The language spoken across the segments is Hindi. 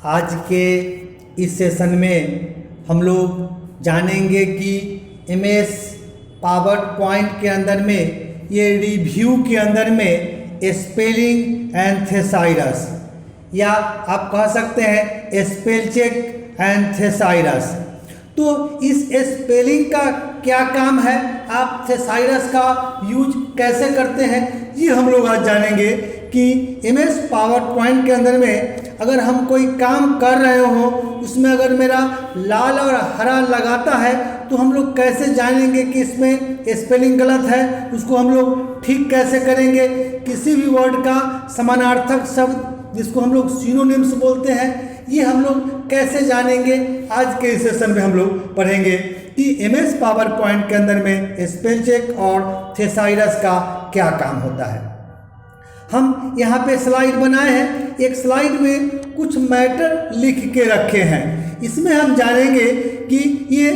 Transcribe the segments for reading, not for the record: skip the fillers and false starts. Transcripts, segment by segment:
आज के इस सेशन में हम लोग जानेंगे कि एमएस पावर पॉइंट के अंदर में ये रिव्यू के अंदर में स्पेलिंग एंड थेसाइरस या आप कह सकते हैं स्पेल चेक एंड थेसाइरस। तो इस स्पेलिंग का क्या काम है, आप थेसाइरस का यूज कैसे करते हैं, ये हम लोग आज जानेंगे कि एमएस पावर पॉइंट के अंदर में अगर हम कोई काम कर रहे हो उसमें अगर मेरा लाल और हरा लगाता है तो हम लोग कैसे जानेंगे कि इसमें स्पेलिंग गलत है, उसको हम लोग ठीक कैसे करेंगे। किसी भी वर्ड का समानार्थक शब्द जिसको हम लोग सिनोनिम्स बोलते हैं, ये हम लोग कैसे जानेंगे। आज के इस सेशन में हम लोग पढ़ेंगे कि एमएस पावर पॉइंट के अंदर में स्पेल चेक और थेसाइरस का क्या काम होता है। हम यहाँ पे स्लाइड बनाए हैं, एक स्लाइड में कुछ मैटर लिख के रखे हैं। इसमें हम जानेंगे कि ये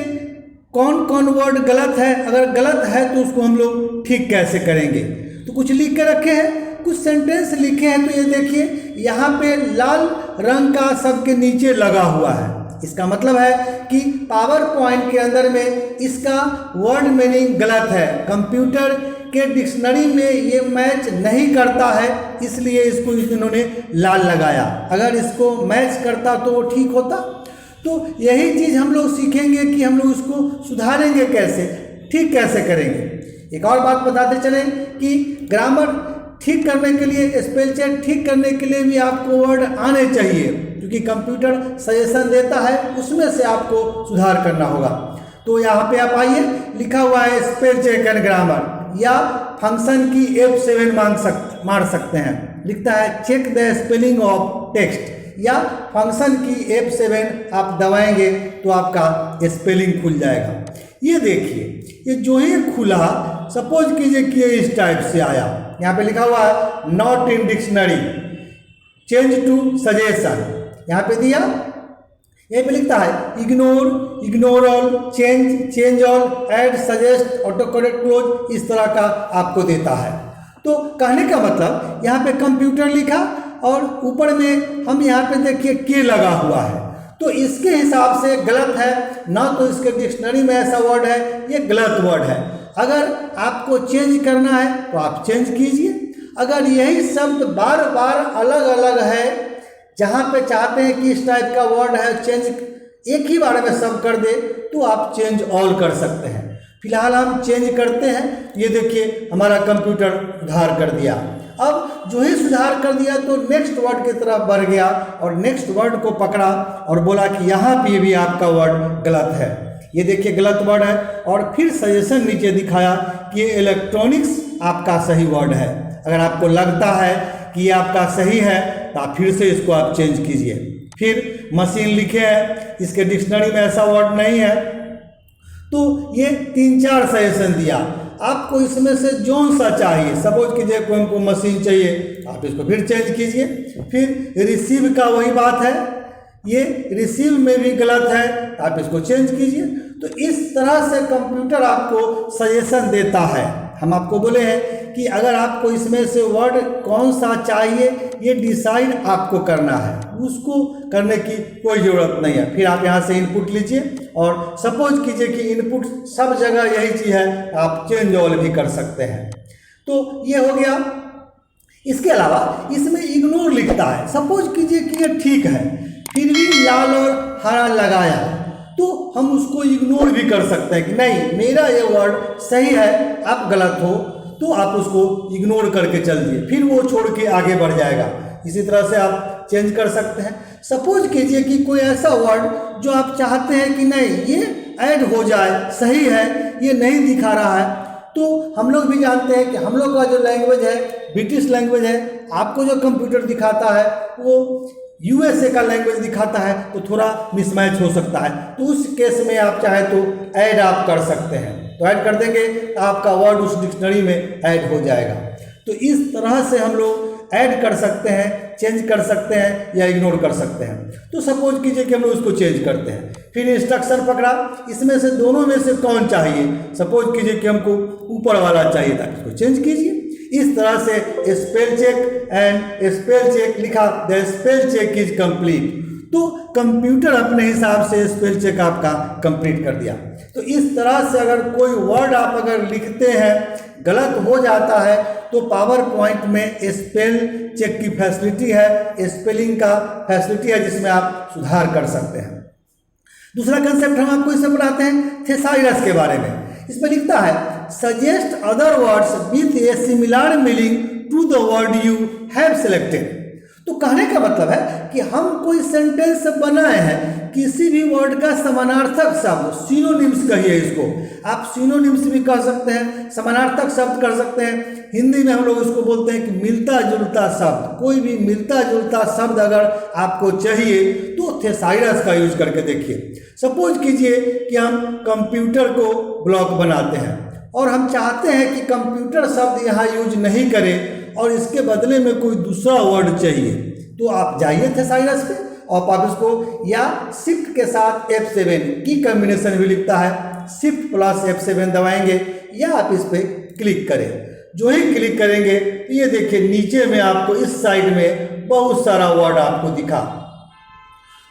कौन कौन वर्ड गलत है, अगर गलत है तो उसको हम लोग ठीक कैसे करेंगे। तो कुछ लिख के रखे हैं, कुछ सेंटेंस लिखे हैं। तो ये देखिए यहाँ पे लाल रंग का सबके नीचे लगा हुआ है, इसका मतलब है कि पावर पॉइंट के अंदर में इसका वर्ड मीनिंग गलत है। कंप्यूटर के डिक्शनरी में ये मैच नहीं करता है, इसलिए इसको इन्होंने लाल लगाया। अगर इसको मैच करता तो वो ठीक होता। तो यही चीज़ हम लोग सीखेंगे कि हम लोग उसको सुधारेंगे कैसे, ठीक कैसे करेंगे। एक और बात बताते चलें कि ग्रामर ठीक करने के लिए, स्पेल चेक ठीक करने के लिए भी आपको वर्ड आने चाहिए, क्योंकि कंप्यूटर सजेशन देता है, उसमें से आपको सुधार करना होगा। तो यहाँ पे आप आइए, लिखा हुआ है स्पेल चेक एंड ग्रामर, या फंक्शन की F7 मार सकते हैं। लिखता है check the spelling of text, या फंक्शन की F7 आप दबाएंगे तो आपका स्पेलिंग खुल जाएगा। ये देखिए, ये जो ही खुला, सपोज कीजिए कि इस टाइप से आया, यहाँ पे लिखा हुआ है not in dictionary, change to suggestion, यहाँ पे दिया। यहीं पे लिखता है ignore all, change all, add, suggest, auto correct, close, इस तरह का आपको देता है। तो कहने का मतलब यहाँ पे कंप्यूटर लिखा और ऊपर में हम यहाँ पे देखिए के लगा हुआ है, तो इसके हिसाब से गलत है ना। तो इसके डिक्शनरी में ऐसा वर्ड है, ये गलत वर्ड है। अगर आपको चेंज करना है तो आप चेंज कीजिए। अगर यही शब्द बार बार अलग अलग है, जहाँ पे चाहते हैं कि इस टाइप का वर्ड है, चेंज एक ही बार में सब कर दे, तो आप चेंज ऑल कर सकते हैं। फिलहाल हम चेंज करते हैं। ये देखिए हमारा कंप्यूटर सुधार कर दिया। अब जो ही सुधार कर दिया तो नेक्स्ट वर्ड की तरफ बढ़ गया और नेक्स्ट वर्ड को पकड़ा और बोला कि यहाँ पे भी आपका वर्ड गलत है, ये देखिए गलत वर्ड है। और फिर सजेशन नीचे दिखाया कि ये इलेक्ट्रॉनिक्स आपका सही वर्ड है। अगर आपको लगता है कि ये आपका सही है तो आप फिर से इसको आप चेंज कीजिए। फिर मशीन लिखे हैं, इसके डिक्शनरी में ऐसा वर्ड नहीं है, तो ये 3-4 सजेशन दिया। आपको इसमें से जौन सा चाहिए, सपोज कीजिए कोई हमको मशीन चाहिए, आप इसको फिर चेंज कीजिए। फिर रिसीव का वही बात है, ये रिसीव में भी गलत है, आप इसको चेंज कीजिए। तो इस तरह से कंप्यूटर आपको सजेशन देता है। हम आपको बोले हैं कि अगर आपको इसमें से वर्ड कौन सा चाहिए, ये डिसाइड आपको करना है, उसको करने की कोई ज़रूरत नहीं है। फिर आप यहाँ से इनपुट लीजिए और सपोज कीजिए कि इनपुट सब जगह यही चीज़ है, आप चेंज ऑल भी कर सकते हैं। तो ये हो गया। इसके अलावा इसमें इग्नोर लिखता है। सपोज कीजिए कि ये ठीक है, फिर भी लाल और हरा लगाया, तो हम उसको इग्नोर भी कर सकते हैं कि नहीं, मेरा ये वर्ड सही है, आप गलत हो, तो आप उसको इग्नोर करके चल दिए, फिर वो छोड़ के आगे बढ़ जाएगा। इसी तरह से आप चेंज कर सकते हैं। सपोज कीजिए कि कोई ऐसा वर्ड जो आप चाहते हैं कि नहीं ये ऐड हो जाए, सही है, ये नहीं दिखा रहा है, तो हम लोग भी जानते हैं कि हम लोग का जो लैंग्वेज है ब्रिटिश लैंग्वेज है। आपको जो कंप्यूटर दिखाता है वो यूएसए का लैंग्वेज दिखाता है, तो थोड़ा मिसमैच हो सकता है। तो उस केस में आप चाहे तो ऐड आप कर सकते हैं, तो ऐड कर देंगे तो आपका वर्ड उस डिक्शनरी में ऐड हो जाएगा। तो इस तरह से हम लोग ऐड कर सकते हैं, चेंज कर सकते हैं या इग्नोर कर सकते हैं। तो सपोज कीजिए कि हम लोग उसको चेंज करते हैं। फिर इंस्ट्रक्शन पकड़ा, इसमें से दोनों में से कौन चाहिए, सपोज कीजिए कि हमको ऊपर वाला चाहिए था, इसको चेंज कीजिए। इस तरह से spell check and spell check लिखा, the spell check is complete. तो कंप्यूटर अपने हिसाब से स्पेल चेक आपका कंप्लीट कर दिया। तो इस तरह से अगर कोई वर्ड आप अगर लिखते हैं गलत हो जाता है तो पावर पॉइंट में स्पेल चेक की फैसिलिटी है, स्पेलिंग का फैसिलिटी है जिसमें आप सुधार कर सकते हैं। दूसरा कंसेप्ट हम आपको इसमें पढ़ाते हैं थेसाइरस के बारे में। इसमें लिखता है suggest other words with a similar meaning to the word you have selected. तो कहने का मतलब है कि हम कोई सेंटेंस बनाए हैं, किसी भी वर्ड का समानार्थक शब्द, सिनोनिम्स कहिए इसको, आप सिनोनिम्स भी कह सकते हैं, समानार्थक शब्द कर सकते हैं। हिंदी में हम लोग इसको बोलते हैं कि मिलता जुलता शब्द। कोई भी मिलता जुलता शब्द अगर आपको चाहिए तो थेसाइरस का यूज करके देखिए। सपोज कीजिए कि हम कंप्यूटर को ब्लॉक बनाते हैं और हम चाहते हैं कि कंप्यूटर शब्द यहाँ यूज नहीं करें और इसके बदले में कोई दूसरा वर्ड चाहिए, तो आप जाइए थेसाइरस पे और आप इसको या शिफ्ट के साथ F7 की कॉम्बिनेशन भी लिखता है, शिफ्ट प्लस F7 दबाएंगे या आप इस पे क्लिक करें। जो ही क्लिक करेंगे तो ये देखिए नीचे में आपको इस साइड में बहुत सारा वर्ड आपको दिखा।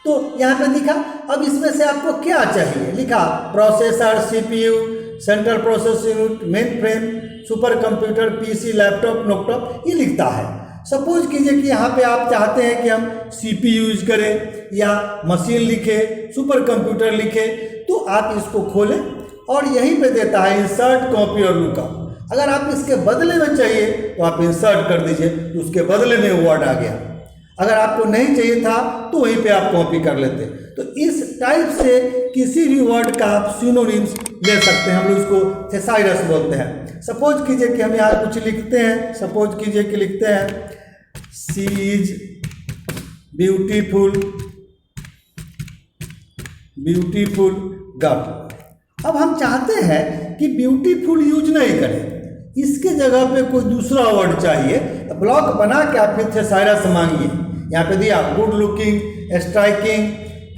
तो यहाँ पे दिखा, अब इसमें से आपको क्या चाहिए लिखा, processor, CPU, central processing unit, mainframe, super computer, PC, laptop, notetop, ये लिखता है। सपोज कीजिए कि यहाँ पे आप चाहते हैं कि हम CPU यूज करें या मशीन लिखे, सुपर कंप्यूटर लिखे, तो आप इसको खोलें और यहीं पे देता है इंसर्ट कॉपी और लुकअप। अगर आप इसके बदले में चाहिए तो आप इंसर्ट कर दीजिए, तो उसके बदले में वर्ड आ गया। अगर आपको नहीं चाहिए था तो वहीं पे आप कॉपी कर लेते। तो इस टाइप से किसी भी वर्ड का आप सिनोनिम्स ले सकते हैं, हम लोग उसको थेसाइरस बोलते हैं। सपोज कीजिए कि हम यहाँ कुछ लिखते हैं, सपोज कीजिए कि लिखते हैं शी इज ब्यूटीफुल गर्ल। अब हम चाहते हैं कि ब्यूटीफुल यूज नहीं करें, इसके जगह पे कोई दूसरा वर्ड चाहिए, तो ब्लॉक बना के आप फिर थेसाइरस मांगिए। यहाँ पे दिया good looking, striking,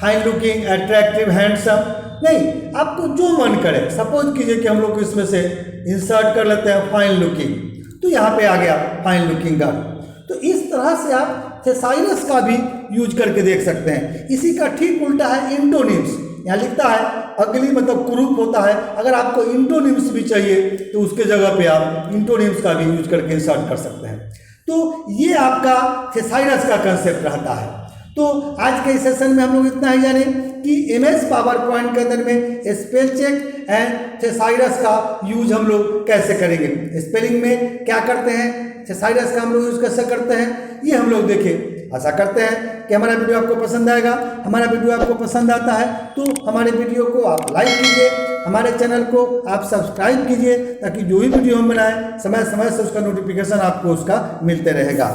fine looking, attractive, handsome, नहीं आपको जो मन करे। सपोज कीजिए कि हम लोग इसमें से इंसर्ट कर लेते हैं फाइन लुकिंग, तो यहाँ पे आ गया फाइन लुकिंग गर्ल। तो इस तरह से आप थेसाइरस का भी यूज करके देख सकते हैं। इसी का ठीक उल्टा है इंटोनिम्स। यहाँ लिखता है अगली मतलब कुरूप होता है, अगर आपको इंटोनिम्स भी चाहिए तो उसके जगह पे आप इंटोनिम्स का भी यूज करके इंसर्ट कर सकते हैं। तो ये आपका थेसाइरस का कंसेप्ट रहता है। तो आज के सेशन में हम लोग इतना ही जाने कि MS पावर पॉइंट के अंदर में स्पेल चेक एंड थेसाइरस का यूज हम लोग कैसे करेंगे, स्पेलिंग में क्या करते हैं, थेसाइरस का हम लोग यूज कैसे करते हैं, ये हम लोग देखें। आशा करते हैं कि हमारा वीडियो आपको पसंद आएगा। हमारा वीडियो आपको पसंद आता है तो हमारे वीडियो को आप लाइक कीजिए, हमारे चैनल को आप सब्सक्राइब कीजिए, ताकि जो भी वीडियो हम बनाएं समय समय से उसका नोटिफिकेशन आपको उसका मिलते रहेगा।